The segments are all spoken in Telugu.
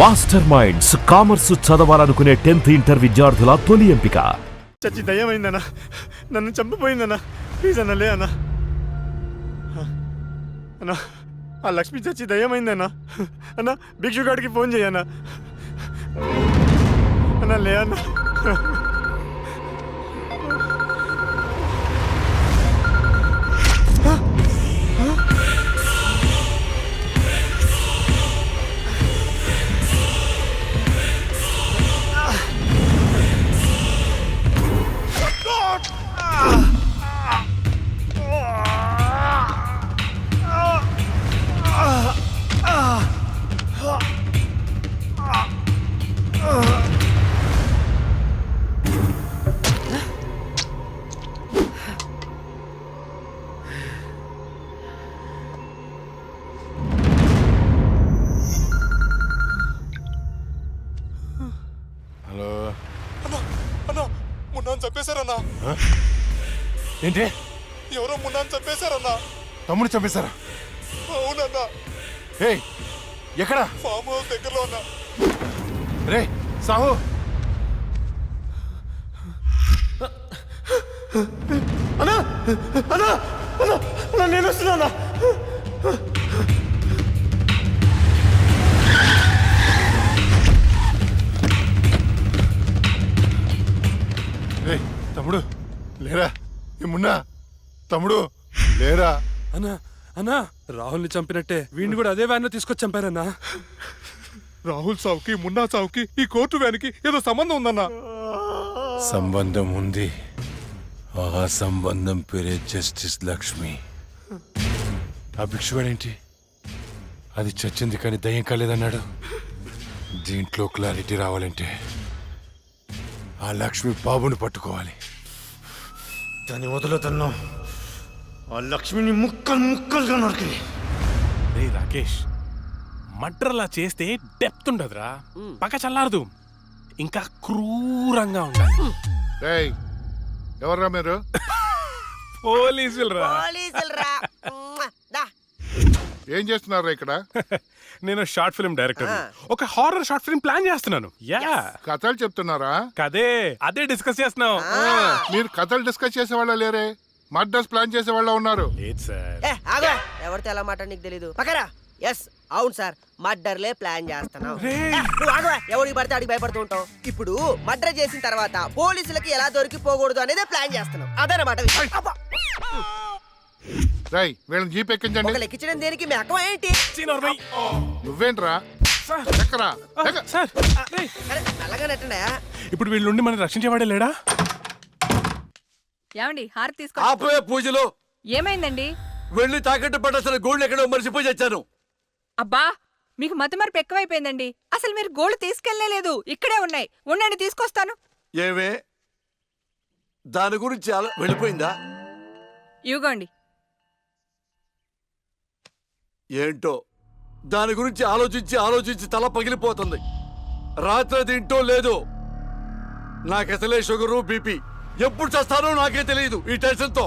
మాస్టర్ మైండ్స్ కామర్స్ చదవాలనుకునే 10th ఇంటర్ విద్యార్థుల తొలి ఎంపిక. చచ్చి దయ్యమైందన్నా, నన్ను చంపిపోయిందన్నా, ప్లీజ్ అన్న లే అన్నా. అన్నా ఆ లక్ష్మి చచ్చి దయ్యమైందన్నా. అన్నా భిక్షుగాడికి ఫోన్ చేయన్నా. అన్నా లే అన్నా. చంపేశారన్నా. ఏంటి? ఎవరో మున్నాను చంపేశారన్నా. తమ్ముడు చంపేశారా? అవునన్నా. ఏయ్ ఎక్కడ? ఫామ్ హౌస్ దగ్గరలో ఉన్నా. రే సాహు, అన్నా అన్నా అన్నా అన్నా నేను వస్తున్నా. రే తమ్ముడు లేరా? ఏమున్నా తమ్ముడు లేరా? అన్నా అన్నా, రాహుల్ని చంపినట్టే వీడిని కూడా అదే వ్యాన్ లో తీసుకొచ్చి చంపారన్నా. రాహుల్ సావుకి మున్నా సావుకి ఈ కోర్టు వ్యానికి ఏదో సంబంధం ఉందన్నా. సంబంధం ఉంది. ఆ సంబంధం పేరే జస్టిస్ లక్ష్మి. ఆ భిక్షుగాడేంటి అది చచ్చింది కానీ దయ్యం కాలేదన్నాడు. దీంట్లో క్లారిటీ రావాలంటే ఆ లక్ష్మి బాబుని పట్టుకోవాలి. దాన్ని వదులుతన్నా. ఆ లక్ష్మిని ముక్కలు ముక్కలుగా నరికి. రే రాకేష్, మర్డర్లా చేస్తే డెప్త్ ఉండదురా, పక్క చల్లారదు, ఇంకా క్రూరంగా ఉండాలి. ఎవర్రా మీరు? పోలీసులరా. ఏం చేస్తున్నారా ఇక్కడ? నేను షార్ట్ ఫిల్మ్ డైరెక్టర్, ఒక హారర్ షార్ట్ ఫిల్మ్ ప్లాన్ చేస్తున్నాను. యా, కథలు చెప్తున్నారా? కదే అదే డిస్కస్ చేస్తున్నాం. మీరు కథలు డిస్కస్ చేసే వాళ్ళ లేరే, మర్డర్స్ ప్లాన్ చేసే వాళ్ళ ఉన్నారు. లేదు సార్. ఎవరితో ఎలా మాట నీకు తెలీదు. పక్కరా. ఎస్ అవును సార్, మర్డర్లే ప్లాన్ చేస్తున్నాం. ఎవరికి పడితే అడిగి భయపడుతూ ఉంటాం. ఇప్పుడు మర్డర్ చేసిన తర్వాత పోలీసులకి ఎలా దొరికిపోకూడదు అనేది ప్లాన్ చేస్తున్నాం. అదనమాట రై వీళ్ళని జీప్ ఎక్కించండి. లెక్కించడం దేనికి మీ అక్కం ఏంటి? నువ్వేంట్రా? నల్లగా నెట్టండా. ఇప్పుడు వీళ్ళ నుండి మనం రక్షించేవాడే లేడా? ఏమండి హారతి తీసుకో. ఆపే పూజలు. ఏమైందండి? వెళ్ళి తాకట్టు పట్టాల్సిన గోల్డ్ ఎక్కడో మర్చిపోయి వచ్చాను. అబ్బా, మీకు మతిమరుపు ఎక్కువైపోయిందండి. అసలు మీరు గోల్డ్ తీసుకెళ్లేదు, ఇక్కడే ఉన్నాయి. ఉండండి తీసుకొస్తాను. ఏమే దాని గురించి వెళ్ళిపోయిందా? ఇవ్వండి. ఏంటో దాని గురించి ఆలోచించి ఆలోచించి తల పగిలిపోతుంది. రాత్రి తింటో లేదు. నాకసలే షుగరు బీపీ. ఎప్పుడు చేస్తానో నాకే తెలియదు ఈ టెన్షన్ తో.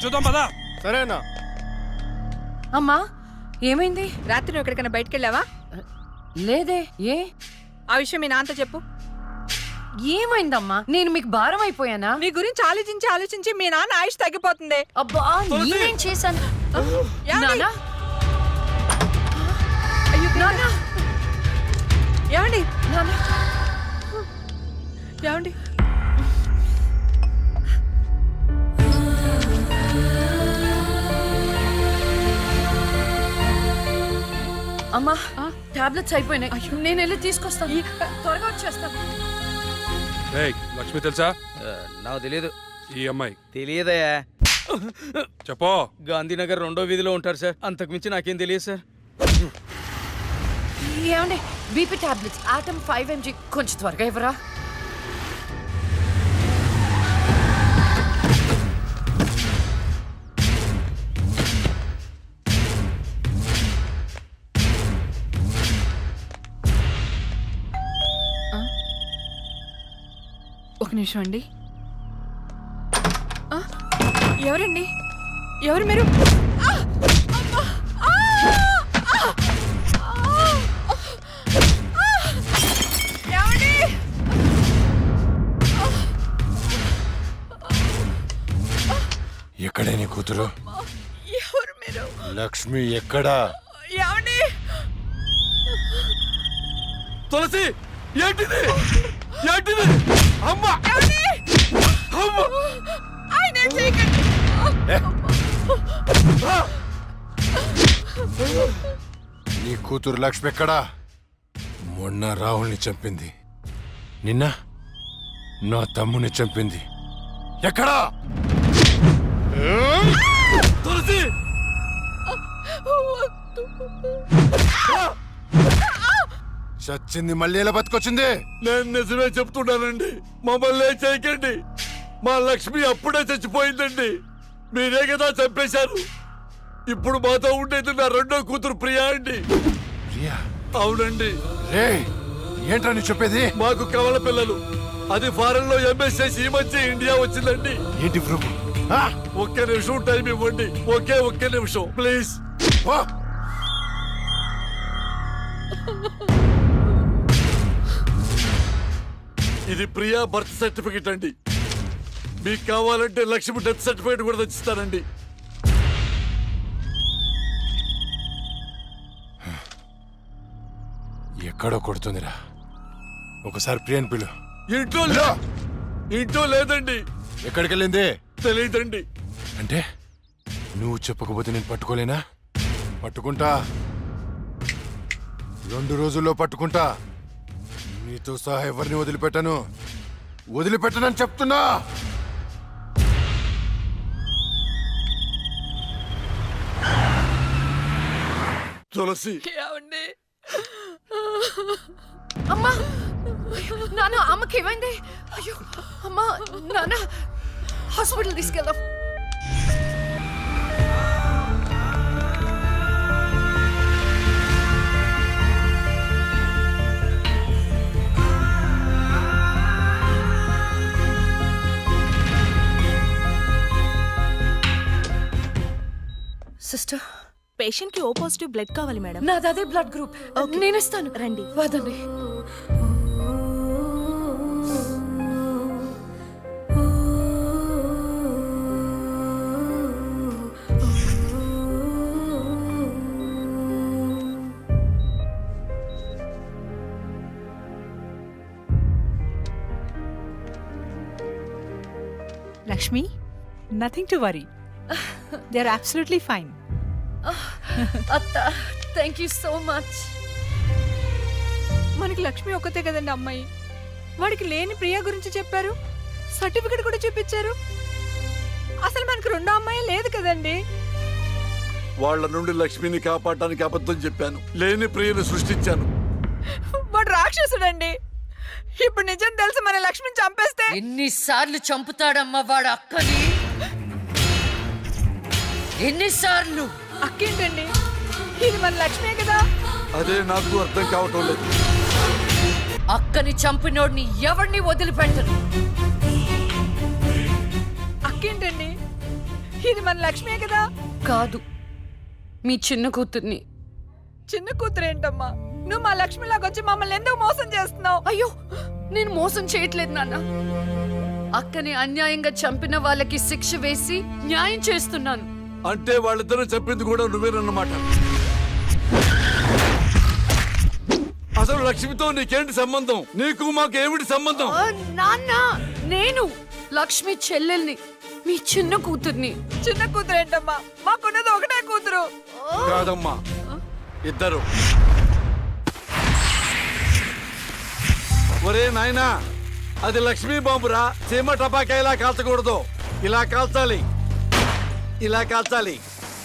చూద్దాం పదా. సరేనా? అమ్మా ఏమైంది? రాత్రి నువ్వు ఎక్కడికైనా బయటకు వెళ్ళావా? లేదే. ఏ ఆ విషయం మీ నాన్నతో చెప్పు. ఏమైందమ్మా? నేను మీకు భారం అయిపోయానా? నీ గురించి ఆలోచించి ఆలోచించి మీ నాన్న ఆయుష్ తగ్గిపోతుంది. అబ్బా నేనేం చేశాను? ఏమండి? అయ్యో నాన్న. ఏమండి? నాన్న. ఏమండి? అమ్మా టాబ్లెట్స్ అయిపోయినాయి. నేను వెళ్ళి తీసుకొస్తాను. త్వరగా వచ్చేస్తాను. లక్ష్మి తెలుసా? నాకు తెలియదు. ఈ అమ్మాయి తెలియదయా. చెప్పో. గాంధీనగర్ 2వ వీధిలో ఉంటారు సార్. అంతకుమించి నాకేం తెలియదు సార్. ఏమండి బీపీ టాబ్లెట్స్ ఆటమ్ 5 mg కొంచెం త్వరగా ఇవ్వరా? ఒక నిమిషం అండి. ఎవరండి? ఎవరు మీరు? ఏమండి? ఎక్కడే నీ కూతురు? ఎవరు మీరు? లక్ష్మి ఎక్కడా? ఏమండి? తులసి ఏంటిది? ఏంటిది? అమ్మా! ఏమండి? అమ్మా! ఆయన ఏం చేయకండి. నీ కూతురు లక్ష్మి ఎక్కడా? మొన్న రాహుల్ని చంపింది, నిన్న నా తమ్ముని చంపింది. ఎక్కడా? తులసి! చచ్చింది మళ్ళీ ఎలా బతికొచ్చింది? నేను నిజమే చెప్తున్నానండి. మమ్మల్ని ఏం చేయకండి. మా లక్ష్మి అప్పుడే చచ్చిపోయిందండి. మీరే కదా చంపేశారు. ఇప్పుడు మాతో ఉండేది నా రెండో కూతురు ప్రియా అండి. ప్రియా? అవునండి. రే, ఏంట్రా నీ చెప్పేది? మాకు కవల పిల్లలు. అది ఫారెన్ లో ఎంఎస్ చేసి ఈ మధ్య ఇండియా వచ్చిందండి. ఏంటి ప్రూఫ్? ఒక్క నిమిషం టైం ఇవ్వండి. ఒక్క నిమిషం ప్లీజ్. ఇది ప్రియా బర్త్ సర్టిఫికెట్ అండి. మీకు కావాలంటే లక్ష్మి డెత్ సర్టిఫికెట్ కూడా తెచ్చిస్తానండి. ఎక్కడో కొడుతుందిరా. ఒకసారి ప్రియని పిలు. ఇంట్లో లేదండి. ఎక్కడికి వెళ్ళింది? తెలియదండి. అంటే నువ్వు చెప్పకపోతే నేను పట్టుకోలేనా? పట్టుకుంటా, 2 రోజుల్లో పట్టుకుంటా. నీతో సహా ఎవరిని వదిలిపెట్టనని చెప్తున్నా. తులసి! ఏమండి? అమ్మా! నాన్న, అమ్మకి ఏమైంది? అయ్యో అమ్మా, నాన్న హాస్పిటల్ తీసుకెళ్దాం. సిస్టర్, పేషెంట్ కి ఓ పాజిటివ్ బ్లడ్ కావాలి మేడం. నాది అదే బ్లడ్ గ్రూప్. నేను ఇస్తాను, రండి. వదండి. Lakshmi, nothing to worry. They are absolutely fine. అత్త, థ్యాంక్ యూ సో మచ్. మనకి లక్ష్మి ఒక్కతే కదండి అమ్మాయి. వాడికి లేని ప్రియా గురించి చెప్పారు, సర్టిఫికెట్ కూడా చూపించారు. అసలు మనకి రెండో అమ్మాయి లేదు కదండి. వాళ్ళ నుండి లక్ష్మిని కాపాడటానికి అబద్ధం చెప్పాను. లేని ప్రియను సృష్టించాను. వాడు రాక్షసుడండి. ఇప్పుడు నిజం తెలిసి మన లక్ష్మిని చంపేస్తే ఎన్నిసార్లు చంపుతాడమ్మా వాడు అక్కని? ఎన్నిసార్లు? అక్కేంటండి, ఇది మన లక్ష్మే కదా. అదే నాకు అర్థం కావటం లేదు. అక్కని చంపినోడిని ఎవరిని వదిలిపెట్టను. అక్కేంటండి, ఇది మన లక్ష్మే కదా. కాదు, మీ చిన్న కూతుర్ని. చిన్న కూతురు ఏంటమ్మా? నువ్వు మా లక్ష్మిలాగా వచ్చి మమ్మల్ని ఎందుకు మోసం చేస్తున్నావు? అయ్యో, నేను మోసం చేయట్లేదు నాన్న. అక్కని అన్యాయంగా చంపిన వాళ్ళకి శిక్ష వేసి న్యాయం చేస్తున్నాను. అంటే వాళ్ళిద్దరూ చెప్పింది కూడా నువ్వేనన్నమాట. అసలు లక్ష్మితో నీకేంటి సంబంధం? నీకు మాకు ఏమిటి సంబంధం? నాన్న, నేను లక్ష్మి చెల్లెల్ని, మీ చిన్న కూతుర్ని. చిన్న కూతురు ఏంటమ్మా? మాకున్నది ఒకటే కూతురు. కాదమ్మా, ఇద్దరు. ఒరే నాయనా, అది లక్ష్మీ బాంబురా. చీమ టపాకా ఇలా కాల్చకూడదు. ఇలా కాల్చాలి, ఇలా కాల్చాలి.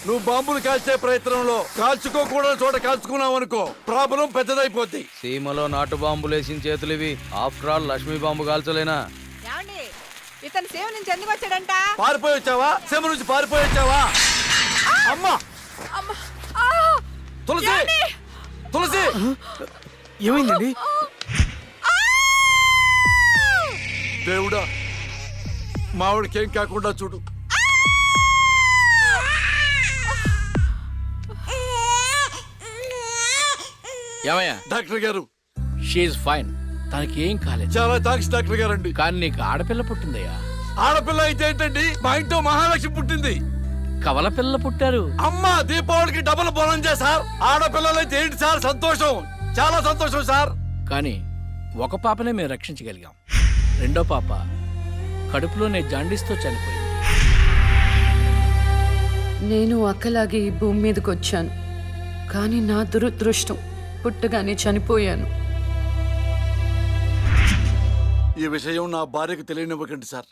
నువ్వు బాంబులు కాల్చే ప్రయత్నంలో కాల్చుకోకూడని చోట కాల్చుకున్నావు అనుకో, ప్రాబ్లం పెద్దదైపోద్ది. సీమలో నాటు బాంబులు వేసిన చేతులు ఇవి. ఆఫ్టర్ ఆల్ లక్ష్మీ బాంబు కాల్చలేనా? ఏమండి, ఇతను సేవ నుంచి ఎందుకు వచ్చాడంట? పారిపోయి వచ్చావా? సీమ నుంచి పారిపోయి వచ్చావా? అమ్మా! తులసి! తులసి! ఏమైందండి? దేవుడా, మావిడికేం కాకుండా చూడు. ఏమయ్యా? డాక్టర్ గారు, షీఈ్ ఫైన్, తనకి ఏం కాలేదు. చాలా థాంక్స్ డాక్టర్ గారండి. కానీ నీకు ఆడపిల్ల పుట్టిందయ్యా. ఆడపిల్ల అయితే ఏంటండి, మా ఇంట్లో మహాలక్ష్మి పుట్టింది. కవల పిల్ల పుట్టారు. అమ్మా, దీపావళికి డబుల్ బోనం సార్. ఆడపిల్లలైతే ఏంటి సార్ సంతోషం, చాలా సంతోషం సార్. కానీ ఒక పాపనే మేము రక్షించగలిగాం. రెండో పాప కడుపులోనే జాండీస్తో చనిపోయింది. నేను అక్కలాగే ఈ భూమి మీదకి వచ్చాను, కానీ నా దురదృష్టం పుట్టగానే చనిపోయాను. ఈ విషయం నా భార్యకు తెలియనివ్వకండి సార్.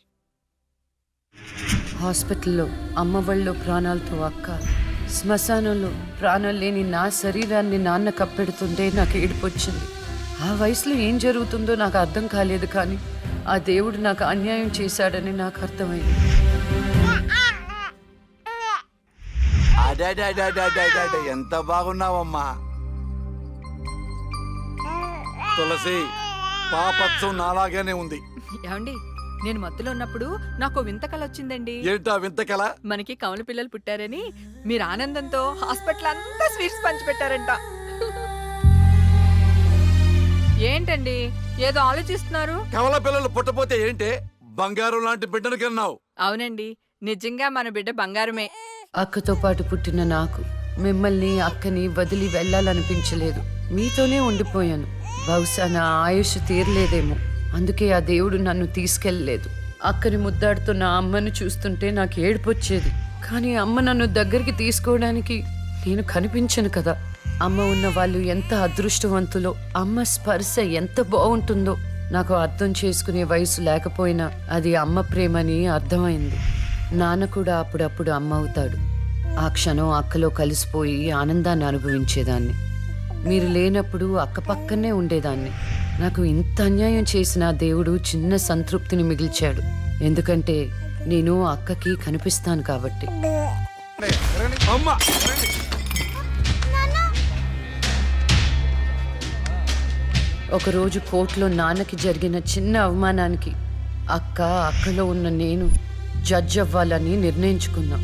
హాస్పిటల్లో అమ్మ వాళ్ళ ప్రాణాలతో అక్క, శ్మశానంలో ప్రాణాలు లేని నా శరీరాన్ని నాన్న కప్పెడుతుంటే నాకు ఏడుపొచ్చింది. ఆ వయసులో ఏం జరుగుతుందో నాకు అర్థం కాలేదు, కానీ ఆ దేవుడు నాకు అన్యాయం చేశాడని నాకు అర్థమైంది. ఎంత బాగున్నావమ్మా తులసి. పాపత్వం నాలాగానే ఉంది. ఏమండి, నేను మత్తులో ఉన్నప్పుడు నాకు వింత కల వచ్చిందండి. ఏంటా వింత కల? మనకి కమల పిల్లలు పుట్టారని మీరు ఆనందంతో హాస్పిటల్ అంతా స్వీట్స్ పంచిపెట్టారంట. ఏంటండి ఏదో ఆలోచిస్తున్నారు? కవల పిల్లలు పుట్టపోతే ఏంటే, బంగారం లాంటి బిడ్డను కన్నావు. అవునండి, నిజంగా మన బిడ్డ బంగారమే. అక్కతో పాటు పుట్టిన నాకు మిమ్మల్ని అక్కని వదిలి వెళ్ళాలనిపించలేదు. మీతోనే ఉండిపోయాను. బహుశా నా ఆయుష్ తీరలేదేమో, అందుకే ఆ దేవుడు నన్ను తీసుకెళ్ళలేదు. అక్కని ముద్దాడుతున్న అమ్మను చూస్తుంటే నాకు ఏడుపొచ్చేది, కానీ అమ్మ నన్ను దగ్గరికి తీసుకోవడానికి నేను కనిపించను కదా. అమ్మ ఉన్న వాళ్ళు ఎంత అదృష్టవంతులో, అమ్మ స్పర్శ ఎంత బాగుంటుందో నాకు అర్థం చేసుకునే వయసు లేకపోయినా అది అమ్మ ప్రేమని అర్థమైంది. నాన్న కూడా అప్పుడప్పుడు అమ్మ అవుతాడు. ఆ క్షణం అక్కలో కలిసిపోయి ఆనందాన్ని అనుభవించేదాన్ని. మీరు లేనప్పుడు అక్క పక్కనే ఉండేదాన్ని. నాకు ఇంత అన్యాయం చేసిన దేవుడు చిన్న సంతృప్తిని మిగిల్చాడు, ఎందుకంటే నేను అక్కకి కనిపిస్తాను కాబట్టి. అమ్మా, ఒకరోజు కోర్టులో నాన్నకి జరిగిన చిన్న అవమానానికి అక్కలో ఉన్న నేను జడ్జ్ అవ్వాలని నిర్ణయించుకున్నా.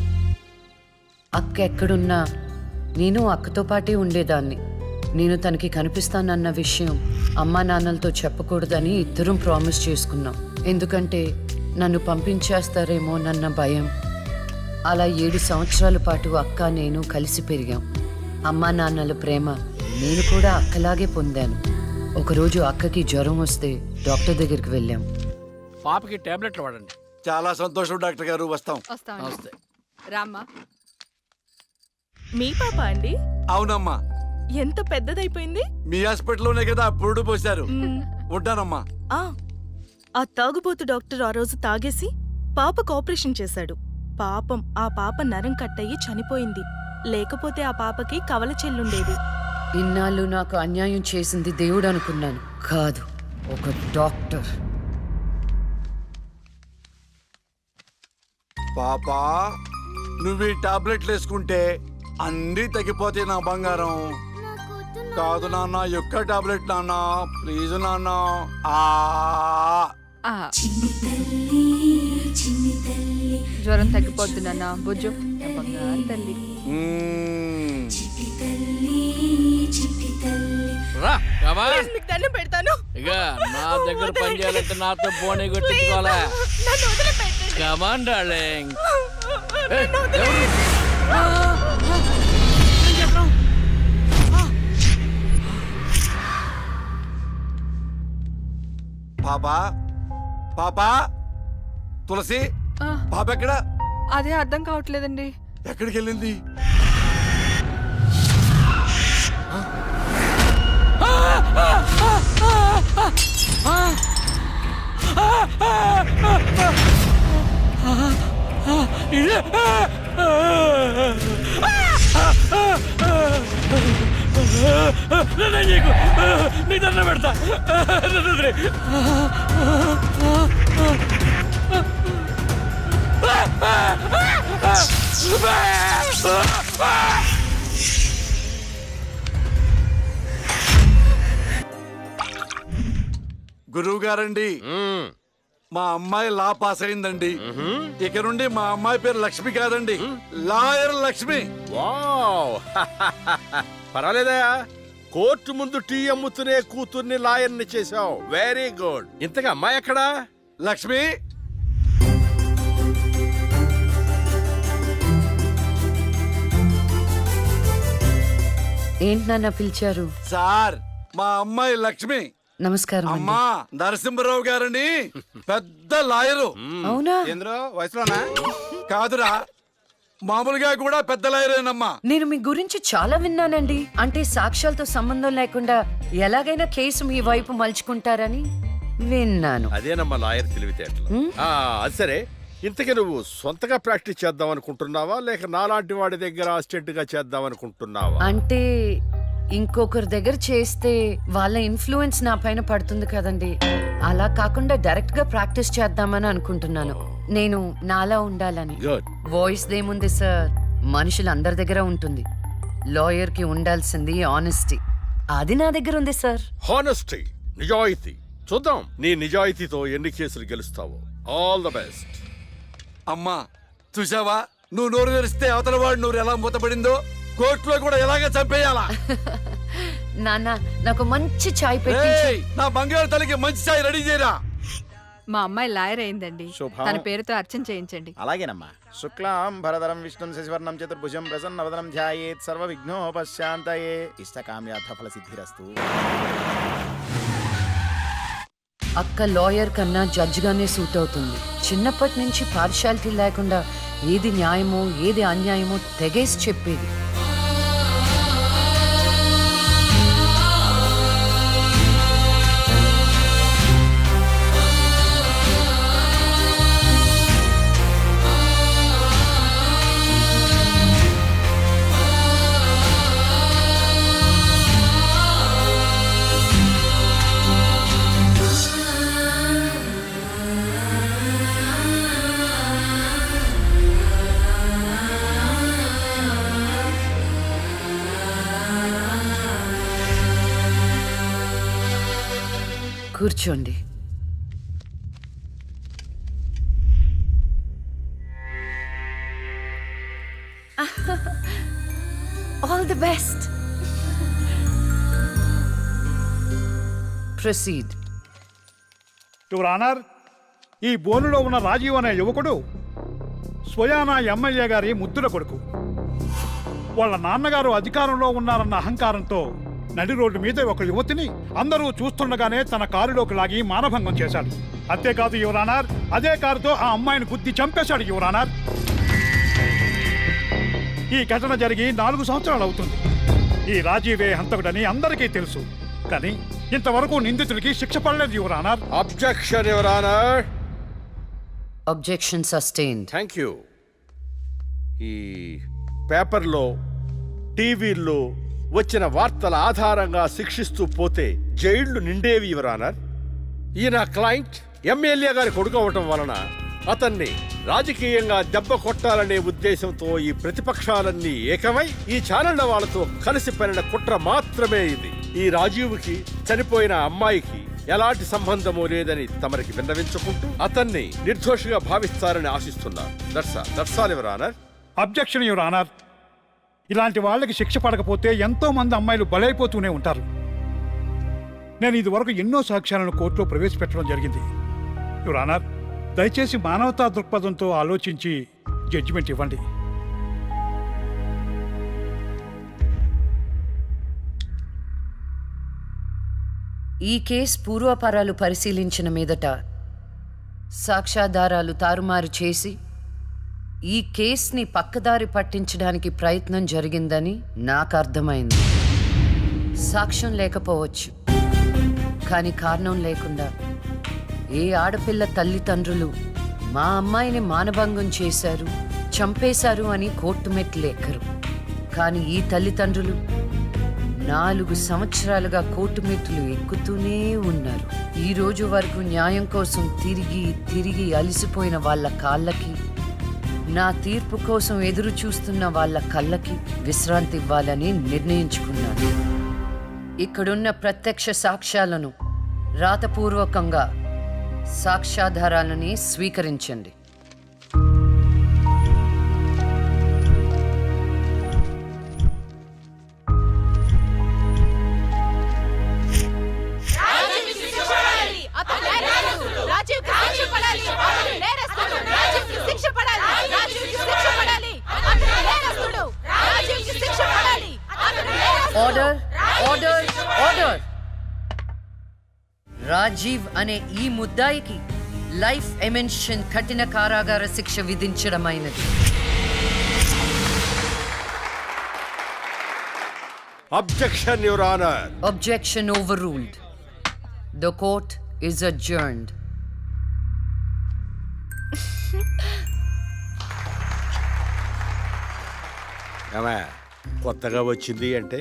అక్క ఎక్కడున్నా నేను అక్కతో పాటే ఉండేదాన్ని. నేను తనకి కనిపిస్తానన్న విషయం అమ్మా నాన్నలతో చెప్పకూడదని ఇద్దరం ప్రామిస్ చేసుకున్నాం, ఎందుకంటే నన్ను పంపించేస్తారేమోనన్న భయం. అలా 7 సంవత్సరాల పాటు అక్క నేను కలిసి పెరిగాం. అమ్మా నాన్నల ప్రేమ నేను కూడా అక్కలాగే పొందాను. ఒకరోజు అక్కకి జ్వరం వస్తే డాక్టర్ దగ్గరికి వెళ్ళాం. పాపకి టాబ్లెట్లు వాడండి. చాలా సంతోషం డాక్టర్ గారు, వస్తాం. నమస్తే. రామ్మా. మీ పాప అండి? అవునమ్మా. ఎంత పెద్దదైపోయింది. మీ హాస్పిటల్లోనే కదా పురుడు పోశారు. ఉంటానమ్మా. ఆ తాగుబోతు డాక్టర్ ఆ రోజు తాగేసి పాపకు ఆపరేషన్ చేశాడు. పాపం ఆ పాప నరం కట్టయి చనిపోయింది. లేకపోతే ఆ పాపకి కవల చెల్లుండేది. ఇన్నాళ్ళు నాకు అన్యాయం చేసింది దేవుడు అనుకున్నాను, కాదు ఒక డాక్టర్. పాపా, నువ్వు ఈ టాబ్లెట్లు వేసుకుంటే అన్నీ తగ్గిపోతాయి నా బంగారం. కాదు నాన్న, యొక్క టాబ్లెట్ నాన్న, ప్లీజ్ నాన్న. జ్వరం తగ్గిపోతుందన్నా బుజ్జు, బంగారు తల్లి. రా, కమా. మీకు దండం పెడతాను. ఇక నా దగ్గర పని చేయాలంటే నాతో పోనీ కొట్టించుకోవాలా? నన్ను వదిలిపెట్టండి. Come on darling. పాపా, పాపా, తులసి, పాప ఎక్కడా? అదే అర్థం కావట్లేదండి. ఎక్కడికి వెళ్ళింది? నీ దండం పెడతా. గురువు గారండి, మా అమ్మాయి లా పాస్ అయిందండి. ఇక నుండి మా అమ్మాయి పేరు లక్ష్మి కాదండి, లాయర్ లక్ష్మి. వావ్ పర్వాలేదయా, కోర్టు ముందు టీ అమ్ముతునే కూతుర్ని లాయర్ని చేసావు. Very good. ఇంతగా అమ్మాయి ఎక్కడా? లక్ష్మి, ఏంటి నాన్న పిలిచారు? సార్ మా అమ్మాయి లక్ష్మి. నమస్కారం అండి. అమ్మా నరసింహరావు గారని పెద్ద లాయరు. అవునా? వయసులోనా? కాదురా, మామూలుగా కూడా పెద్ద లాయరేనమ్మా. నేను మీ గురించి చాలా విన్నానండి. అంటే సాక్ష్యాలతో సంబంధం లేకుండా ఎలాగైనా కేసు మీ వైపు మలుచుకుంటారని విన్నాను. అదేనమ్మా లాయర్ తెలివితేటలు. అది సరే, ఇంతకీ నువ్వు సొంతగా ప్రాక్టీస్ చేద్దాం అనుకుంటున్నావా, లేక నాలాంటి వాడి దగ్గర అసిస్టెంట్ గా చేద్దాం అనుకుంటున్నావా? అంటే ఇంకొకరి దగ్గర చేస్తే వాళ్ళ ఇన్ఫ్లుయెన్స్ నా పైన పడుతుంది కదండి. అలా కాకుండా డైరెక్ట్ గా ప్రాక్టీస్ చేద్దామని అనుకుంటున్నాను. నేను నాలా ఉండాలని. గుడ్. వాయిస్ దేముంది సార్, మనుషులందరి దగ్గర ఉంటుంది. లాయర్ కి ఉండాల్సింది ఆనెస్టీ. అది నా దగ్గర ఉంది సార్. హానెస్టీ, నిజాయితీ. చూద్దాం నీ నిజాయితీతో ఎన్ని కేసులు గెలుస్తావో. All the best. అమ్మా చూసావా, నువ్వు నోరు తెరిస్తే అవతల వాడు నోరు ఎలా మూతపడిందో, కోర్టులో కూడా ఎలాగ చంపేయాలా. నాన్న నాకు మంచి చాయ్ పెట్టి. ఏయ్, నా బంగారు తల్లికి మంచి చాయ్ రెడీ చేయరా. మా అమ్మాయి లాయర్ అయిందండి. తన పేరుతో అర్చన చేయించండి. అలాగేనమ్మా. శుక్లాం భరధరం విష్ణుం శశివర్ణం చతుర్భుజం ప్రసన్నవదనం ధ్యాయేత్ సర్వ విఘ్నోపశాంతయే ఇష్టకామ్యార్థ ఫల సిద్ధిరస్తు. అక్క లాయర్ కన్నా జడ్జ్ గానే సూట్ అవుతుంది. చిన్నప్పటి నుంచి పార్షాలిటీ లేకుండా ఏది న్యాయమో ఏది అన్యాయమో తెగేసి చెప్పేది. కూర్చోండి. All the best. Proceed. Your honour, ఈ బోనులో ఉన్న రాజీవ్ అనే యువకుడు స్వయానా ఎమ్మెల్యే గారి ముద్దుల కొడుకు. వాళ్ళ నాన్నగారు అధికారంలో ఉన్నారన్న అహంకారంతో నడి రోడ్డు మీద ఒక యువతిని అందరూ చూస్తుండగానే తన కారులోకి లాగి మానభంగం చేశాడు. అంతేకాదు యువర్ ఆనర్, అదే కారుతో ఆ అమ్మాయిని గుద్ది చంపేశాడు యువర్ ఆనర్. ఈ ఘటన జరిగి 4 సంవత్సరాలు అవుతుంది. ఈ రాజీవే హంతకుడని అందరికీ తెలుసు, కానీ ఇంతవరకు నిందితుడికి శిక్ష పడలేదు your honour. Objection your honour. Objection sustained. Thank you. ఈ పేపర్లో టీవీల్లో వచ్చిన వార్తల ఆధారంగా శిక్షిస్తూ పోతే జైళ్లు నిండేవి యువర్ ఆనర్. ఈయన క్లయింట్ ఎమ్మెల్యే గారి కొడుకు అవటం వలన అతన్ని రాజకీయంగా దెబ్బ కొట్టాలనే ఉద్దేశంతో ఈ ప్రతిపక్షాలన్నీ ఏకమై ఈ ఛానళ్ల వాళ్ళతో కలిసి పనిన కుట్ర మాత్రమే ఇది. ఈ రాజీవ్కి చనిపోయిన అమ్మాయికి ఎలాంటి సంబంధమూ లేదని తమరికి విన్నవించుకుంటూ అతన్ని నిర్దోషిగా భావిస్తారని ఆశిస్తున్నారు. That's all your honour. Objection your honour. ఇలాంటి వాళ్ళకి శిక్ష పడకపోతే ఎంతో మంది అమ్మాయిలు బలైపోతూనే ఉంటారు. నేను ఇదివరకు ఎన్నో సాక్ష్యాలను కోర్టులో ప్రవేశపెట్టడం జరిగింది యువర్ ఆనర్. దయచేసి మానవతా దృక్పథంతో ఆలోచించి జడ్జిమెంట్ ఇవ్వండి. ఈ కేసు పూర్వాపరాలు పరిశీలించిన మీదట సాక్ష్యాధారాలు తారుమారు చేసి ఈ కేసుని పక్కదారి పట్టించడానికి ప్రయత్నం జరిగిందని నాకు అర్థమైంది. సాక్ష్యం లేకపోవచ్చు, కానీ కారణం లేకుండా ఏ ఆడపిల్ల తల్లిదండ్రులు మా అమ్మాయిని మానభంగం చేశారు, చంపేశారు అని కోర్టు మెట్లు ఎక్కరు. కానీ ఈ తల్లిదండ్రులు 4 సంవత్సరాలుగా కోర్టు మెట్లు ఎక్కుతూనే ఉన్నారు. ఈ రోజు వరకు న్యాయం కోసం తిరిగి తిరిగి అలసిపోయిన వాళ్ళ కాళ్ళకి, నా తీర్పు కోసం ఎదురు చూస్తున్న వాళ్ళ కళ్ళకి విశ్రాంతి ఇవ్వాలని నిర్ణయించుకున్నాను. ఇక్కడున్న ప్రత్యక్ష సాక్ష్యాలను రాతపూర్వకంగా సాక్ష్యాధారాలని స్వీకరించండి. Order, order, order. రాజీవ్ అనే ఈ ముద్దాయికి లైఫ్ ఎమెన్షన్ కఠిన కారాగార శిక్ష విధించడమైనది. Objection your honour. Objection overruled. The court is adjourned. ఏమే కొత్తగా వచ్చింది అంటే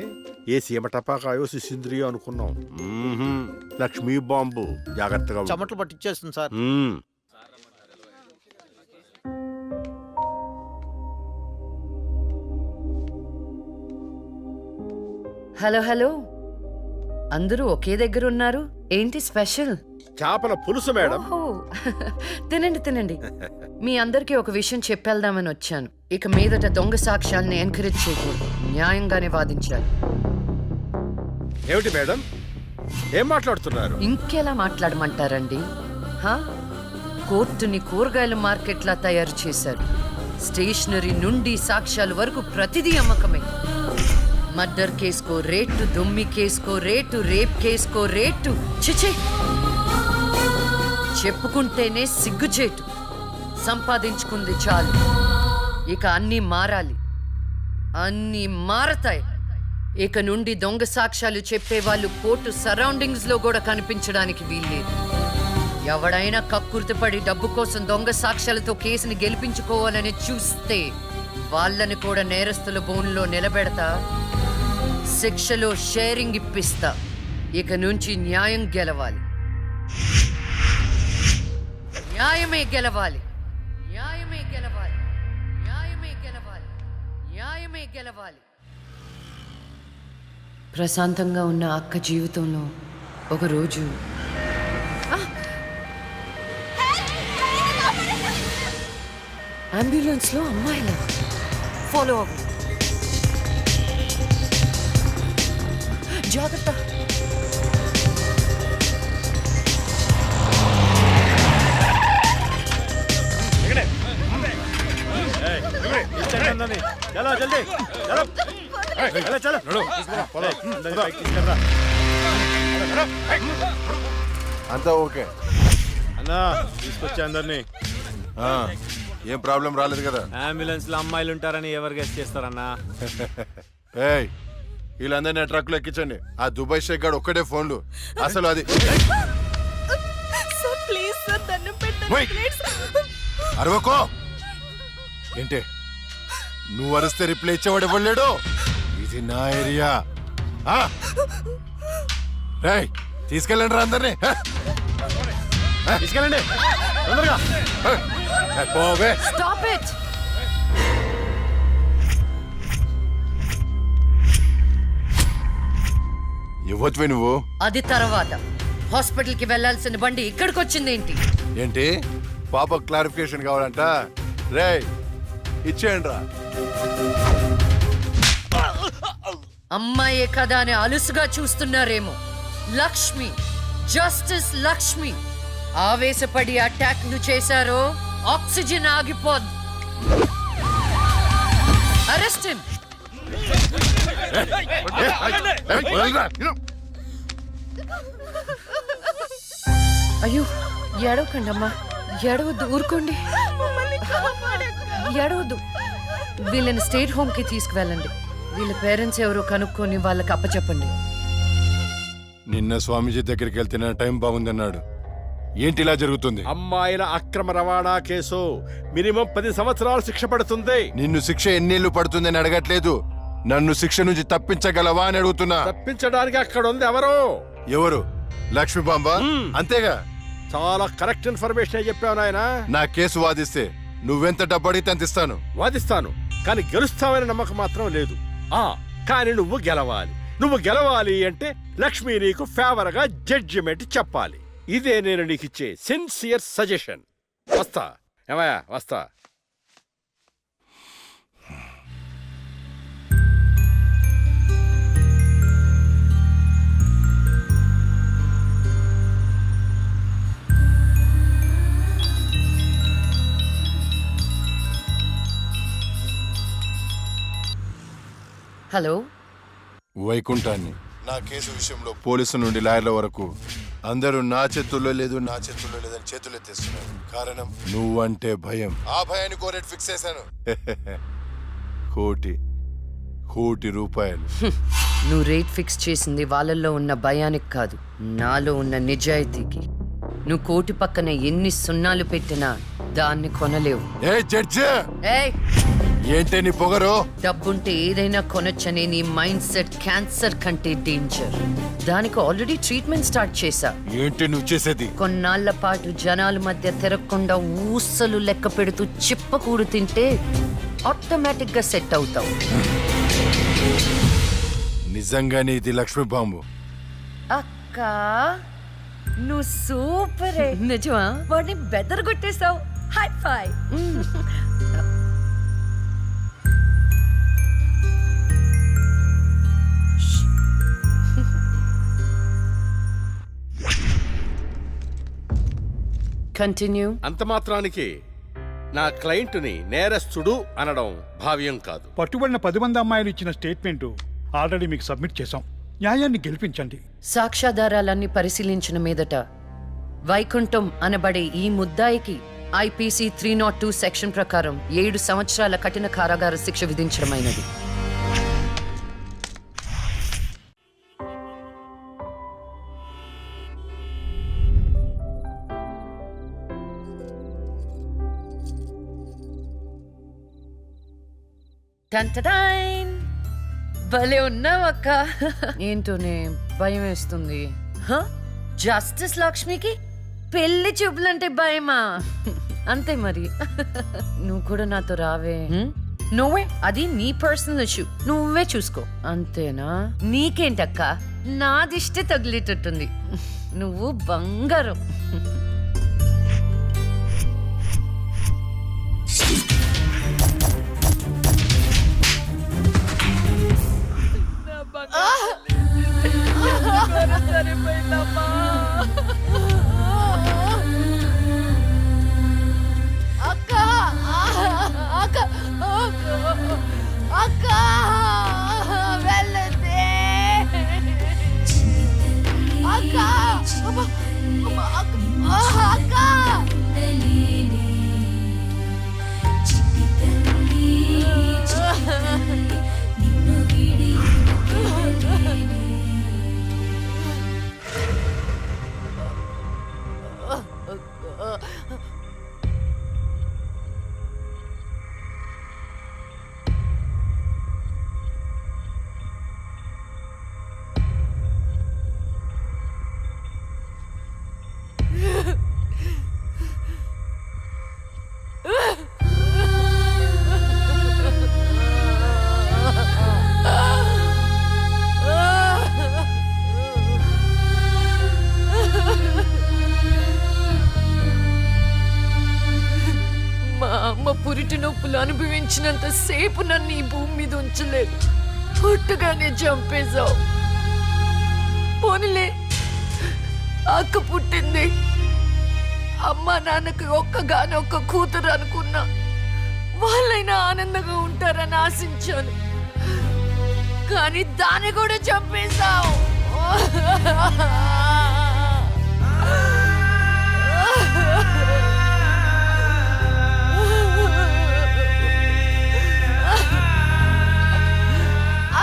ఏ సీమ టపాకాయో సిసింద్రియో అనుకున్నాం. లక్ష్మీ బాంబు, జాగ్రత్తగా ఉండు. చెమటలు పట్టించేస్తుంది సార్. మ్మ్. హలో హలో, అందరూ ఒకే దగ్గర ఉన్నారు. ఏంటి స్పెషల్? చేపల పులుసు మేడం. ఓహో, తినండి తినండి. మీ అందరికీ ఒక విషయం చెప్పేద్దామని వచ్చాను. ఇక మీదట దొంగ సాక్ష్యాల్ని ఎంకరేజ్ చేయకూడదు, న్యాయంగానే వాదించాలి. ఏమిటి మేడం, ఏం మాట్లాడుతున్నారు? ఇంకెలా మాట్లాడమంటారండి? హా? కోర్టుని కూరగాయల మార్కెట్లా తయారు చేశారు. స్టేషనరీ నుండి సాక్ష్యాల వరకు ప్రతిదీ అమ్మకమే. మర్డర్ కేసుకో రేటు, దొమ్మి కేసుకో రేటు, రేప్ కేసుకో రేటు. చిచే, చెప్పుకుంటేనే సిగ్గుచేటు. సంపాదించుకుంది చాలు, ఇక అన్నీ మారాలి. అన్నీ మారతాయి. ఇక నుండి దొంగ సాక్ష్యాలు చెప్పేవాళ్ళు కోర్టు సరౌండింగ్స్ లో కూడా కనిపించడానికి వీల్లేదు. ఎవడైనా కక్కుర్తిపడి డబ్బు కోసం దొంగ సాక్ష్యాలతో కేసుని గెలిపించుకోవాలని చూస్తే వాళ్ళని కూడా నేరస్తుల బోన్లో నిలబెడతా, శిక్షలో షేరింగ్ ఇప్పిస్తా. ఇక నుంచి న్యాయం గెలవాలి, న్యాయమే గెలవాలి, న్యాయమే గెలవాలి, న్యాయమే గెలవాలి, న్యాయమే గెలవాలి. ప్రశాంతంగా ఉన్న అక్క జీవితంలో ఒకరోజు అంబులెన్స్లో అమ్మాయిల ఫాలో అవ్వు. జాగ్రత్త. అంతా ఓకే అన్నా, తీసుకొచ్చా అందరినీ. ఏం ప్రాబ్లం రాలేదు కదా? అంబులెన్స్ లో అమ్మాయిలు ఉంటారని ఎవరు గెస్ట్ చేస్తారన్నా? ఏయ్, వీళ్ళందరినీ ట్రక్ లో ఎక్కించండి. ఆ దుబాయ్ షేక్ గాడు ఒక్కడే ఫోన్లు. అసలు అది ఓయ్, అరవకో. ఏంటే నువ్వు అరిస్తే రిప్లై ఇచ్చేవాడు ఇవ్వలేడు. ఇది నా ఏరియా. రేయ్, తీసుకెళ్ళండి రా అందరినీ. తీసుకెళ్ళండి తొందరగా. పోవే. Stop it! ఇవ్వచ్చువే నువ్వు. అది తర్వాత. హాస్పిటల్ కి వెళ్లాల్సిన బండి ఇక్కడికి వచ్చిందేంటి? ఏంటి పాప క్లారిఫికేషన్ కావాలంట? రేయ్, ఇచ్చేయండి రా. అమ్మాయే కదా అని అలుసుగా చూస్తున్నారేమో. లక్ష్మి, జస్టిస్ లక్ష్మి ఆవేశపడి అటాక్ ను చేశారో ఆక్సిజన్ ఆగిపోద్ది. Arrest him. అయ్యో, ఏడవకండమ్మా, ఏడవద్దు, ఊరుకోండి, ఏడవద్దు. వీళ్ళని స్టేట్ హోమ్ కి తీసుకువెళ్ళండి. వీళ్ళ పేరెంట్స్ ఎవరో కనుక్కొని వాళ్ళకి అప్పచెప్పండి. నిన్న స్వామీజీ దగ్గరికి వెళ్తే నా టైం బాగుందన్నాడు. ఏంటి ఇలా జరుగుతుంది? అమ్మాయిల అక్రమ రవాణా కేసు మినిమం 10 సంవత్సరాలు శిక్ష పడుతుంది. నిన్ను శిక్ష ఎన్నేళ్లు పడుతుందని అడగట్లేదు, నన్ను శిక్ష నుంచి తప్పించగలవా అని అడుగుతున్నా. తప్పించడానికి అక్కడ ఉంది ఎవరు? ఎవరు? లక్ష్మీ బాంబ. అంతేగా? చాలా కరెక్ట్ ఇన్ఫర్మేషన్ చెప్పావు నాయనా. నా కేసు వాదిస్తే నువ్వెంత డబ్బు అడిగితే అంత ఇస్తాను. వాదిస్తాను, కానీ గెలుస్తావని నమ్మకం మాత్రం లేదు. కానీ నువ్వు గెలవాలి. నువ్వు గెలవాలి అంటే లక్ష్మి నీకు ఫేవర్ గా జడ్జిమెంట్ చెప్పాలి. ఇదే నేను నీకు ఇచ్చే సిన్సియర్ సజెషన్. వస్తా ఏమయ్యా, వస్తా. హలో, వైకుంఠాన్ని నా కేసు విషయంలో పోలీసు నుండి లాయర్ల వరకు అందరూ నా చేతుల్లో లేదు లేదని చేతులు ఎత్తేస్తున్నారు. కారణం నువ్వంటే భయం. ఆ భయాన్ని కోరేట్ ఫిక్స్ చేశాను. కోటి రూపాయలు. నువ్వు రేట్ ఫిక్స్ చేసింది వాళ్ళల్లో ఉన్న భయానికి కాదు, నాలో ఉన్న నిజాయితీకి. నువ్వు కోటి పక్కన ఎన్ని సున్నాలు పెట్టినా దాన్ని కొనలేవు. ఏ జడ్జి, ఏయ్, ఏంటే నీ పొగరు? డబ్బుంటే ఏదైనా కొనొచ్చనే నీ మైండ్ సెట్ క్యాన్సర్ కంటే డేంజర్. దానికి ఆల్రెడీ ట్రీట్మెంట్ స్టార్ట్ చేశా. ఏంటి నువ్వు చేసేది? కొన్నాళ్ల పాటు జనాల మధ్య తిరగకుండా ఊసలు లెక్క పెడుతూ చిప్పకూడు తింటే ఆటోమేటిక్ గా సెట్ అవుతావు. నిజంగానే ఇది లక్ష్మీ బాంబు. అక్క, నువ్వు సూపరే. నిజమా? వాడిని బెదర్ కొట్టేశావు. హై ఫై. కంటిన్యూ. అంత మాత్రానికి నా క్లయింట్ని నేరస్తుడు అనడం భావ్యం కాదు. పట్టుబడిన 10 మంది అమ్మాయిలు ఇచ్చిన స్టేట్మెంట్ ఆల్రెడీ మీకు సబ్మిట్ చేశాం. న్యాయాన్ని గెలిపించండి. సాక్ష్యాధారాలన్నీ పరిశీలించిన మీదట వైకుంఠం అనబడే ఈ ముద్దాయికి ఐపీసీ 302 సెక్షన్ ప్రకారం 7 సంవత్సరాల కఠిన కారాగార శిక్ష విధించడమైనది. టంటడైన్! భలే ఉన్నావు అక్క. ఏంటోనే భయం వేస్తుంది. జస్టిస్ లక్ష్మికి పెళ్లి చూపులంటే భయమా? అంతే మరి. నువ్వు కూడా నాతో రావే. నువ్వే, అది నీ పర్సనల్ ఇష్యూ, నువ్వే చూసుకో. అంతేనా? నీకేంటక్క, నాదిష్టే తగిలేటట్టుంది. నువ్వు బంగారం. పురిటి నొప్పులు అనుభవించినంత సేపు నన్ను ఈ భూమి మీద ఉంచలేదు. పుట్టుగానే చంపేశావు. పోనీలే, అక్క పుట్టింది. అమ్మ నాన్నకి ఒక్కగానొక్క కూతురు అనుకున్నా. వాళ్ళైనా ఆనందంగా ఉంటారని ఆశించాను. కానీ దాన్ని కూడా చంపేశావు.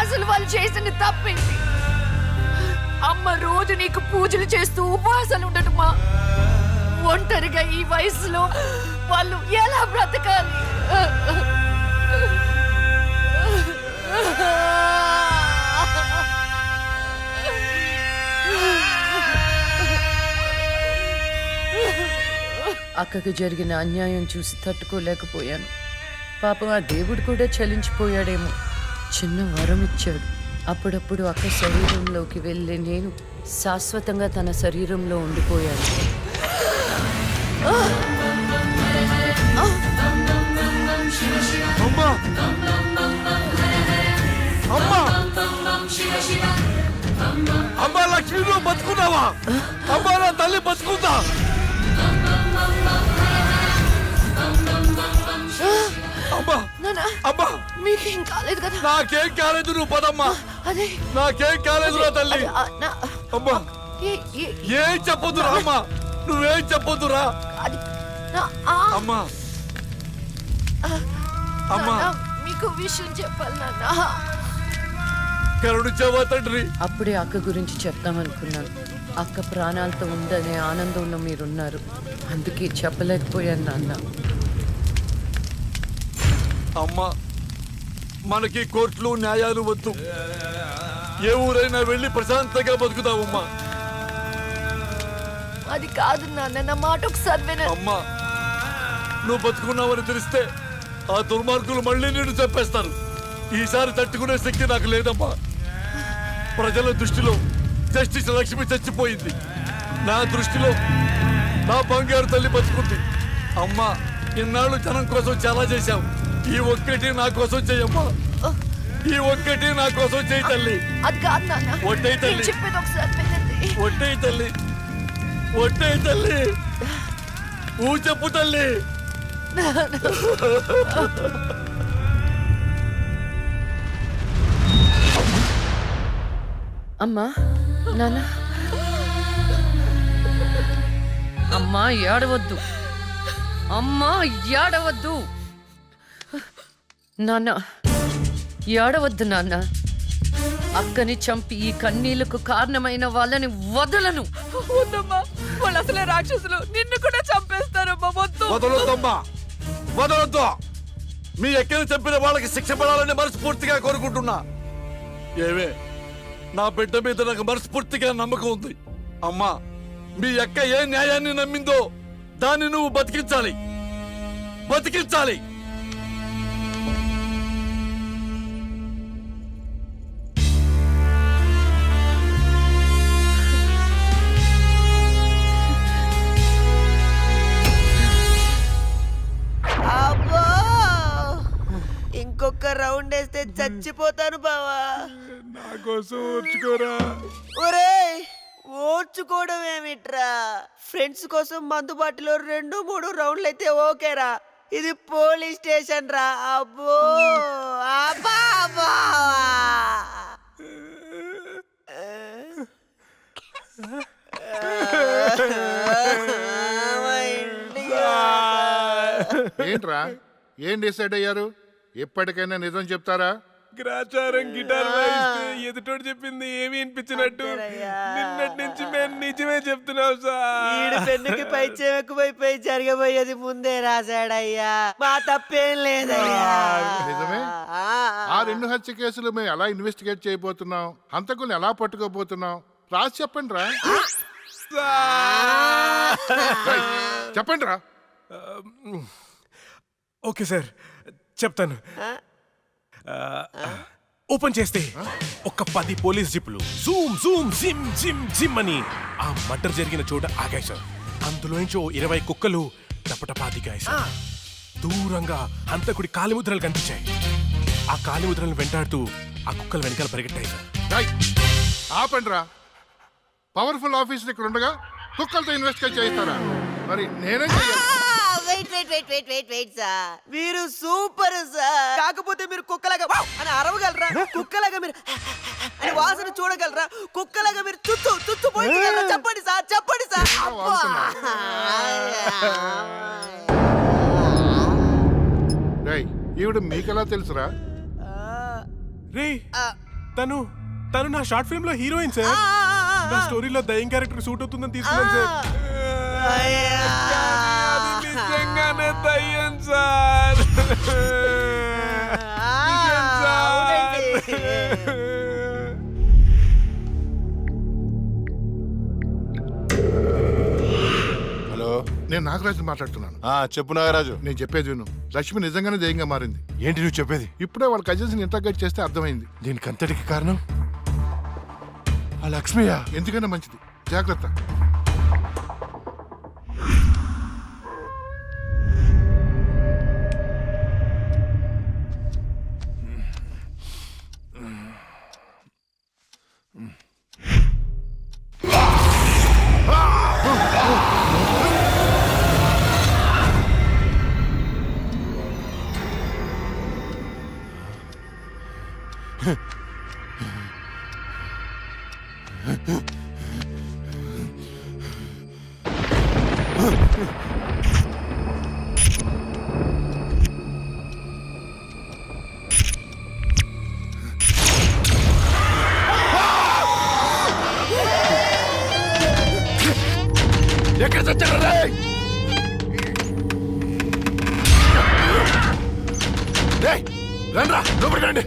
అసలు వాళ్ళు చేసిన తప్పేంటి? అమ్మ రోజు నీకు పూజలు చేస్తూ ఉపవాసాలు ఉండటమా? ఒంటరిగా ఈ వయసులో వాళ్ళు ఎలా బ్రతకాలి? అక్కకు జరిగిన అన్యాయం చూసి తట్టుకోలేకపోయాను. పాపం ఆ దేవుడు కూడా చలించిపోయాడేమో. చిన్న వరం ఇచ్చాడు. అప్పుడప్పుడు అక్క శరీరంలోకి వెళ్ళే నేను శాశ్వతంగా తన శరీరంలో ఉండిపోయాను. అమ్మా అమ్మా అమ్మా లక్ష్మి నువ్వు బతుకున్నావా? అమ్మా నా తల్లి బతుకుందా? అమ్మా అమ్మా మీకేం కాలేదు కదా? నాకేం కాలేదు, నువ్వు పదమ్మా. అదే నాకేం కాలేదు నా తల్లి. అమ్మా ఏం చెప్పొద్దురా అమ్మా, నువ్వేం చెప్పొద్దురా అమ్మా. అమ్మా మీకు విషయం చెప్పాలి నాన్న. కరుణించావా తండ్రి? అప్పుడే అక్క గురించి చెప్తామనుకున్నాను. అక్క ప్రాణాలతో ఉందనే ఆనందంలో మీరున్నారు, అందుకే చెప్పలేకపోయాను నాన్న. అమ్మా మనకి కోర్టులు న్యాయాలు వద్దు, ఏ ఊరైనా వెళ్ళి ప్రశాంతంగా బతుకుతావమ్మా. అది కాదు నాన్న, నా మాట ఒకసారి వినండి. అమ్మా నువ్వు బతుకున్నావని తెలిస్తే ఆ దుర్మార్గులు మళ్ళీ నిన్ను చంపేస్తారు. ఈసారి తట్టుకునే శక్తి నాకు లేదమ్మా. ప్రజల దృష్టిలో జస్టిస్ లక్ష్మి చచ్చిపోయింది, నా దృష్టిలో నా బంగారు తల్లి బతుకుంది. అమ్మా ఇన్నాళ్ళు జనం కోసం చాలా చేశావు, ఈ ఒక్కటి నా కోసం చెయ్యమ్మా. ఈ ఒక్కటి నా కోసం చెయ్యి తల్లి. అది కాదు నాన్న, ఒట్టేయి తల్లి, చెప్పేది ఒకసారి వినండి. ఒట్టేయి తల్లి, ఒట్టేయి తల్లి, ఊ చెప్పు తల్లి. అమ్మా నాన్న, అమ్మా ఏడవద్దు, అమ్మా ఏడవద్దు నాన్న, ఏడవద్దు నాన్న. అక్కని చంపి ఈ కన్నీళ్లకు కారణమైన వాళ్ళని వదలను. వద్దమ్మా, వాళ్ళు అసలే రాక్షసులు, నిన్ను కూడా చంపేస్తారమ్మా. వద్దు. వదలొద్దమ్మా, వదలొద్దు. మీ ఎక్కని చంపిన వాళ్ళకి శిక్ష పడాలని మనస్ఫూర్తిగా కోరుకుంటున్నా. ఏవే నా బిడ్డ మీద నాకు మనస్ఫూర్తిగా నమ్మకం ఉంది. అమ్మా మీ అక్క ఏ న్యాయాన్ని నమ్మిందో దాన్ని నువ్వు బతికించాలి, బతికించాలి. అబ్బో ఇంకొక రౌండ్ వేస్తే చచ్చిపోతాను బావా. నా కోసం ఓర్చుకోరా. ఒరేయ్ ఓర్చుకోవడం ఏమిట్రా, ఫ్రెండ్స్ కోసం మందు బాటిలో 2-3 రౌండ్లు అయితే ఓకేరా, ఇది పోలీస్ స్టేషన్ రా. అబ్బో అబ్బా అబ్బా. ఏంట్రా ఏం డిసైడ్ అయ్యారు? ఎప్పటికైనా నిజం చెప్తారా? గ్రాచారం గిటార్ వాయిస్తే ఎదుటోడు చెప్పింది ఏమి వినిపించినట్టు నిన్నటి నుంచి మేము నిజమే చెప్తున్నాం సార్. పెన్నుకి పై చెక్కుపోయిపోయి జరగబోయేది ముందే రాశాడయ్యా, మా తప్పేం లేదయ్యా. నిజమే. ఆ 2 హత్య కేసులు మేము ఎలా ఇన్వెస్టిగేట్ చేయబోతున్నాం, హంతకుల్ని ఎలా పట్టుకోబోతున్నాం రాసి చెప్పండి రా. చెప్పండి రా. ఓకే సార్ చెప్తాను. ఓపెన్ చేస్తే ఒక 10 పోలీస్ జీపులు జూమ్ జూమ్ జిమ్ జిమ్ జిమ్ అని ఆ మర్డర్ జరిగిన చోట ఆగాయి సార్. అందులోంచి 20 కుక్కలు టపటపా దిగాయి సార్. దూరంగా హంతకుడి కాలిముద్రలు కనిపించాయి. ఆ కాలిముద్రలను వెంటాడుతూ ఆ కుక్కలు వెనకాల పరిగెట్టాయి సార్. ఆపండి రా. పవర్ఫుల్ ఆఫీసర్ ఇక్కడ ఉండగా కుక్కలతో ఇన్వెస్టిగేట్ చేయిస్తారా? మరి నేనేం చెయ్యాలి? వెయిట్ సార్, మీరు సూపర్ సార్. కాకపోతే మీరు కుక్కలాగా వావ్ అని అరవగలరా? కుక్కలాగా మీరు అని వాసన చూడగలరా? కుక్కలాగా మీరు తుత్తు తుత్తు పోయించగలరా? చెప్పండి సార్, చెప్పండి సార్. ఈవిడ మీకెలా తెలుసురా? రే తను నా షార్ట్ ఫిల్మ్ లో హీరోయిన్ సార్. నా స్టోరీలో దయ్యం క్యారెక్టర్ సూట్ అవుతుందని తీసుకున్నాను సార్. నిజంగానే దయ్యం సార్. హలో, నేను నాగరాజు మాట్లాడుతున్నాను. చెప్పు నాగరాజు. నేను చెప్పేది విను. లక్ష్మి నిజంగానే దయ్యంగా మారింది. ఏంటి నువ్వు చెప్పేది? ఇప్పుడే వాళ్ళ కజిన్స్ ఇంటర్గేట్ చేస్తే అర్థమైంది. దీనికి అంతటికి కారణం ఆ లక్ష్మయ్య ఎందుకన్నా మంచిది, జాగ్రత్త. ఎక్కడ చచ్చారు రేయ్? రేయ్, రండ్రా లోపలికి రండి.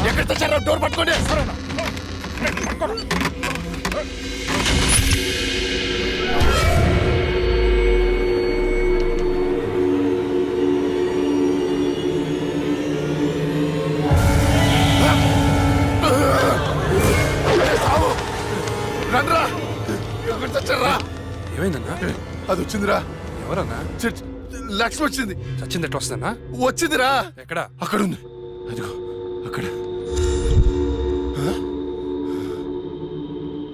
ఎక్కడ చచ్చారా? డోర్ పట్టుకోండి. రండ్రా, ఎక్కడ చచ్చారా? ఏమైందన్నా? అది వచ్చిందిరా. ఎవరన్నా? లక్ష్మి వచ్చింది. చచ్చిందట్టు వస్తుందన్నా? వచ్చిందిరా. ఎక్కడ? అక్కడ ఉంది, అదిగో అక్కడ.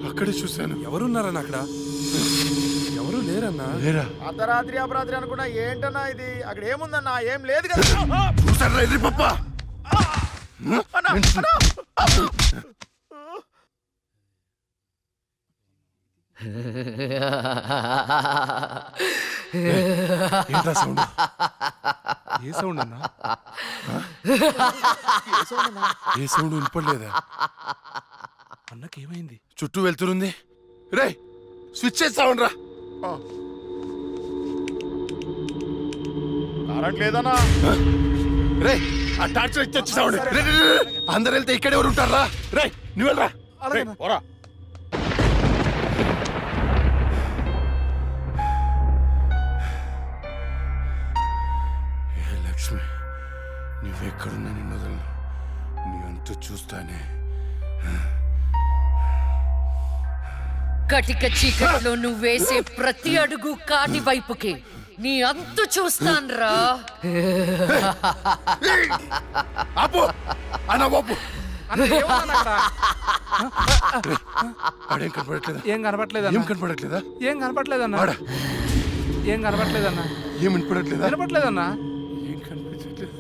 అక్కడే చూశాను. ఎవరున్నారన్నా అక్కడ? ఎవరు లేరన్నా. లేరా? అర్ధరాత్రి అపరాత్రి అనుకున్నా ఏంటన్నా ఇది? అక్కడ ఏముందన్నా? ఏం లేదు కదా. చూసారా ఎర్రి పప్ప? అన్నా, అన్నా. ఏంట్రా సౌండ్? ఏ సౌండ్ అన్నా? ఏ సౌండ్ వినపడలేదా? అన్నకేమైంది? చుట్టూ వెళ్తురుంది. రే, స్విచ్ చేస్తావుండ్రా. కరెంట్ లేదన్నా. రే, ఆ టార్చ్ లైట్ తెచ్చి సావండి. అందరు వెళ్తే ఇక్కడ ఎవరు ఉంటారా? రే, నువ్వు వెళ్ళరా. పోరా. లక్ష్మి, నువ్వెక్కడున్నా నిన్ను వదలను. నీ అంతా చూస్తానే. కటిక చీకట్లో నువ్వేసే ప్రతి అడుగు కాటి వైపుకి నీ అంతు చూస్తాన్రా. ఆపు అన్న, ఆపు. ఆడేం కనపడట్లేదా? ఏం కనపట్లేదా? ఏం కనపడట్లేదా? ఏం కనపట్లేదన్నా. ఆడ ఏం కనపట్లేదన్నా. ఏం వినపడట్లేదా? కనపట్లేదన్నా. ఏం కనిపించట్లేదు,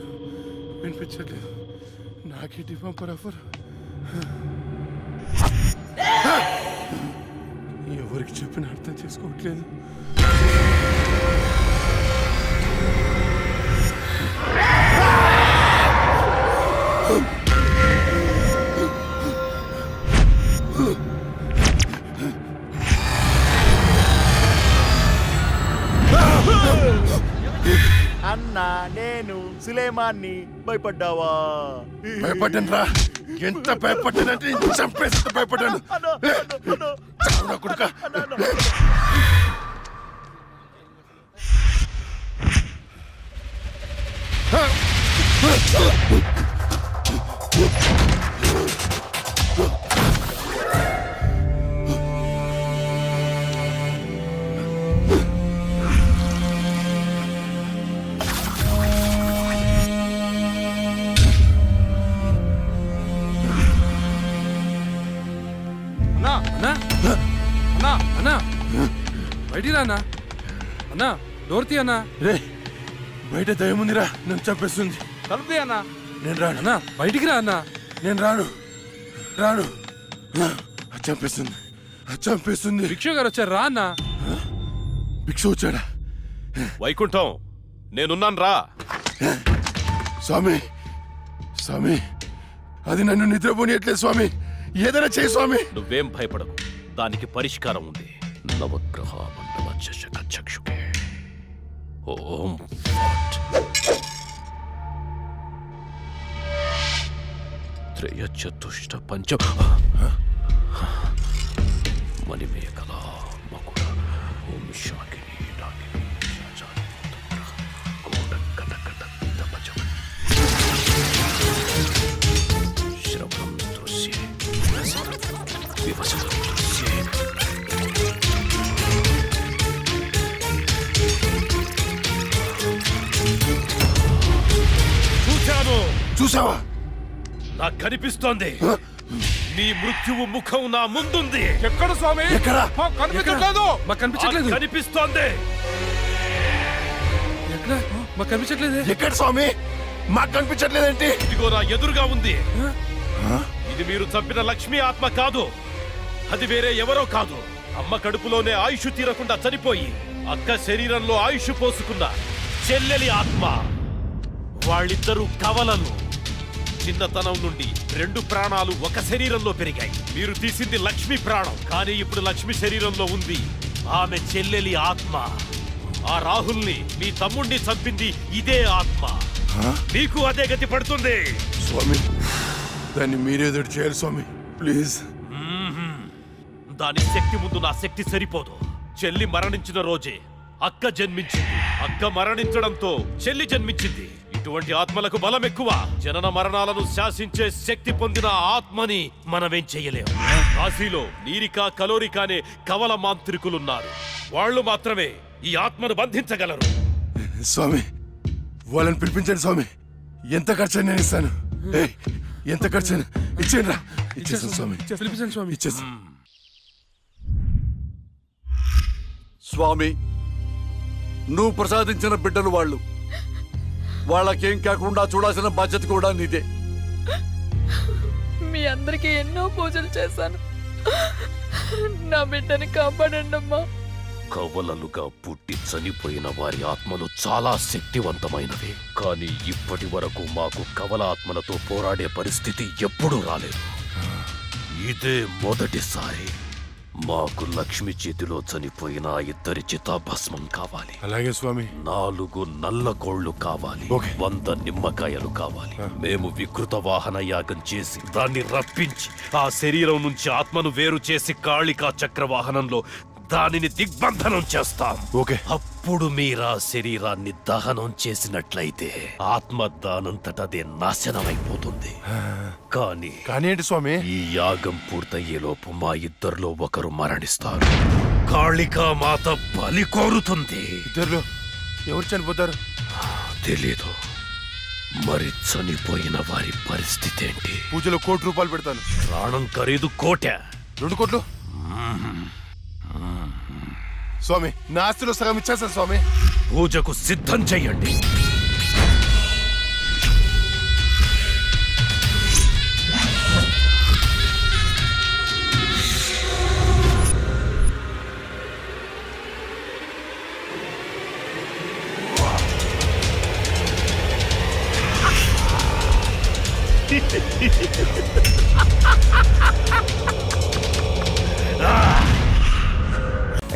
వినిపించట్లేదు. నాకేంటి పంపరాఫర్? ఎవరికి చెప్పిన అర్థం చేసుకోవట్లేదు. అన్నా, నేను సులేమాన్ని. భయపడ్డావా? భయపడ్డాను రా. ఎంత భయపడ్డానంటే చంపేసి భయపడ్డాను. చావునా కొడుక. అన్నా, అన్నా, అన్నా, బయటికి రా అన్నా. అన్నా, డోర్ తీ అన్నా. రే, బయట దయ్యం ఉందిరా, నన్ను చంపేస్తుంది. తలుపు తీ అన్నా. నేను రాను. అన్నా, బయటికి రా అన్నా. నేను రాను, రాను. అది చంపేస్తుంది, అది చంపేస్తుంది. భిక్షు గారు వచ్చారు, రా అన్నా. భిక్ష వచ్చాడా? వైకుంఠం, నేనున్నాను, రా. స్వామి, స్వామి, అది నన్ను నిద్రపోనియట్లేదు స్వామి. ఏదైనా చేయి స్వామి. నువ్వేం భయపడకు, దానికి పరిష్కారం ఉంది. నవగ్రహ మండల చషక చక్షుకే ఓం త్రయ చతుష్ట పంచ మణిమేకల మకుడ ఓం శాకిని డాకిని శ్రవణం దృశ్యే చూసావా? నాకు కనిపిస్తోంది. నీ మృత్యువు ముఖం నా ముందుంది. ఎక్కడ స్వామి? ఎక్కడ? కనిపించట్లేదు. మాకు కనిపించట్లేదు. కనిపిస్తోంది. ఎక్కడ? మాకు కనిపించట్లేదు. ఎక్కడ స్వామి? మాకు కనిపించట్లేదేంటి? ఇదిగో నా ఎదురుగా ఉంది. ఇది మీరు చంపిన లక్ష్మీ ఆత్మ కాదు. అది వేరే ఎవరో కాదు. అమ్మ కడుపులోనే ఆయుష్ తీరకుండా చనిపోయి అక్క శరీరంలో ఆయుష్ పోసుకున్న చెల్లెలి ఆత్మ. వాళ్ళిద్దరూ కవలలు. చిన్నతనం నుండి 2 ప్రాణాలు ఒక శరీరంలో పెరిగాయి. మీరు తీసింది లక్ష్మి ప్రాణం, కానీ ఇప్పుడు లక్ష్మి శరీరంలో ఉంది ఆమె చెల్లెలి ఆత్మ. ఆ రాహుల్ని మీ తమ్ముణ్ణి చంపింది ఇదే ఆత్మ. మీకు అదే గతి పడుతుంది. స్వామి దాన్ని మీరేదో చేయాలి స్వామి, ప్లీజ్. దాని శక్తి ముందు నా శక్తి సరిపోదు. చెల్లి మరణించిన రోజే అక్క జన్మించింది. అక్క మరణించడంతో చెల్లి జన్మించింది. ఇటువంటి ఆత్మలకు బలం ఎక్కువ. జనన మరణాలను శాసించే శక్తి పొందిన ఆత్మని మనమేం చెయ్యలేము. కాశీలో నీరిక కలోరిక అనే కవల మాంత్రికులున్నారు. వాళ్ళు మాత్రమే ఈ ఆత్మను బంధించగలరు. స్వామి వాళ్ళని పిలిపించండి స్వామి. ఎంత ఖర్చు నేను ఇస్తాను. ఎంత ఖర్చు ఇచ్చేయండి రా. ఇచ్చేసాను స్వామి. పిలిపించండి స్వామి. ఇచ్చేసాను. స్వామి నువ్వు ప్రసాదించిన బిడ్డలు వాళ్ళు. వాళ్ళకేం కాకుండా చూడాల్సిన బాధ్యత కూడా నీదే. మీ అందరికీ ఎన్నో పూజలు చేశాను. నా బిడ్డని కాపాడండి అమ్మా. కవలలుగా పుట్టి చనిపోయిన వారి ఆత్మలు చాలా శక్తివంతమైనవి. కానీ ఇప్పటి వరకు మాకు కవల ఆత్మలతో పోరాడే పరిస్థితి ఎప్పుడూ రాలేదు. ఇదే మొదటిసారి. మాకు లక్ష్మి చేతిలో చనిపోయిన 2 చితాభస్మం కావాలి. అలాగే స్వామి. 4 నల్ల కోళ్లు కావాలి. 100 నిమ్మకాయలు కావాలి. మేము వికృత వాహన యాగం చేసి దాన్ని రప్పించి ఆ శరీరం నుంచి ఆత్మను వేరు చేసి కాళికా చక్ర వాహనంలో దానిని దిగ్బంధనం చేస్తాం. అప్పుడు మీరా శరీరాన్ని దహనం చేసినట్లయితే ఆత్మ దానంతటదే నాశనమైపోతుంది. కానీ ఏంటి స్వామి? ఈ యాగం పూర్తయ్యేలోపు మా ఇద్దరిలో ఒకరు మరణిస్తారు. కాళికా మాత బలి కోరుతుంది. ఇద్దరులో ఎవరు చనిపోతారు? తెలీదు. మరి చనిపోయిన వారి పరిస్థితి ఏంటి? పూజలో 1 కోటి రూపాయలు పెడతాను. ప్రాణం ఖరీదు 1 కోటి. 2 కోట్లు? స్వామి నా ఆస్తిలో సగం ఇచ్చేస్తాను స్వామి. పూజకు సిద్ధం చెయ్యండి.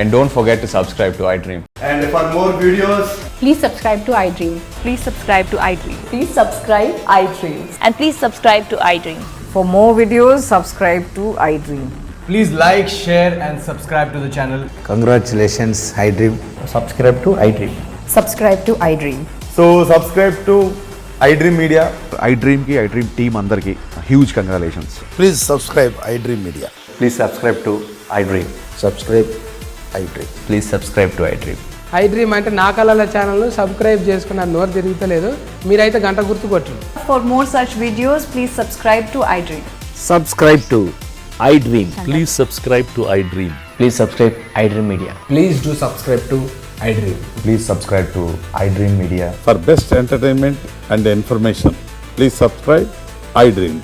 And don't forget to subscribe to iDream. And for more videos, Please subscribe to iDream. Please subscribe to iDream. Please subscribe iDream. And please subscribe to iDream. For more videos, subscribe to iDream. please like, share and subscribe to the channel. Congratulations, iDream. Subscribe to iDream. Subscribe to iDream. So subscribe to iDream Media. iDream ki iDream team andarki huge congratulations. Please subscribe iDream Media. Please subscribe to iDream. Subscribe iDream. Please subscribe to iDream. iDream అంటే నా కళల ఛానల్ సబ్స్క్రైబ్ చేసుకున్న నోరు తిరుగుతలేదు. మీరైతే గంట గుర్తు కొట్టండి. For more such videos, please subscribe to iDream. Subscribe to iDream. Please subscribe to iDream. Please subscribe iDream Media. Please do subscribe to iDream. Please subscribe to iDream Media. For best entertainment and information, please subscribe iDream.